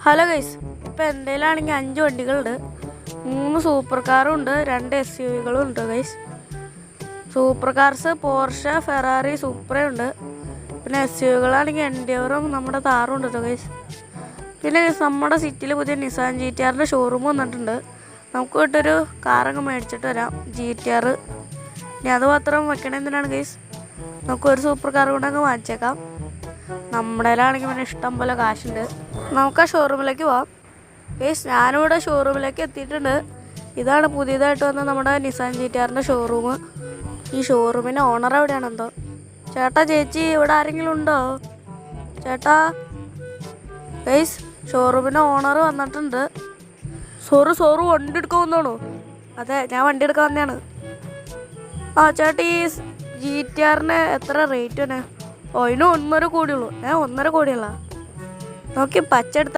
Hello guys, ഇപ്പോൾ എൻ്റെ കയ്യിലാണെങ്കിൽ 5 വണ്ടികളുണ്ട്. 3 super കാറും ഉണ്ട്, 2 SUVകളും ഉണ്ട് guys. Super cars Porsche, Ferrari, Supra ഉണ്ട്. പിന്നെ SUVകളാണെങ്കിൽ എൻഡ്യൂറും നമ്മുടെ താറും ഉണ്ട് കേട്ടോ ഗൈസ്. പിന്നെ നമ്മുടെ സിറ്റിയിൽ പുതിയ നിസാൻ GTRൻ്റെ ഷോറൂം വന്നിട്ടുണ്ട്. നമുക്ക് വിട്ടൊരു കാറങ്ങ് മേടിച്ചിട്ട് വരാം, GTR. ഇനി അത് മാത്രം വെക്കണേ എന്തിനാണ് ഗൈസ്, നമുക്കൊരു സൂപ്പർ കാർ കൂടെ അങ്ങ് വാങ്ങിച്ചേക്കാം. നമ്മുടെ കയ്യിലാണെങ്കിൽ പിന്നെ ഇഷ്ടം പോലെ കാശുണ്ട്. നമുക്ക് ആ ഷോറൂമിലേക്ക് പോവാം ഗൈസ്. ഞാനിവിടെ ഷോറൂമിലേക്ക് എത്തിയിട്ടുണ്ട്. ഇതാണ് പുതിയതായിട്ട് വന്ന നമ്മുടെ നിസാൻ GTRൻ്റെ ഷോറൂം. ഈ ഷോറൂമിൻ്റെ ഓണർ എവിടെയാണെന്തോ. ചേട്ടാ, ചേച്ചി, ഇവിടെ ആരെങ്കിലും ഉണ്ടോ? ചേട്ടാ ഗൈസ്, ഷോറൂമിൻ്റെ ഓണർ വന്നിട്ടുണ്ട്. സോറ് വണ്ടി എടുക്കാൻ വന്നാണോ? അതെ, ഞാൻ വണ്ടി എടുക്കാൻ വന്നതാണ്. ആ ചേട്ടാ, ഈ GTRന് എത്ര റേറ്റ് തന്നെ? അതിന് 1.5 കോടിയുള്ളൂ. 1.5 കോടിയുള്ള നോക്കി പച്ച എടുത്ത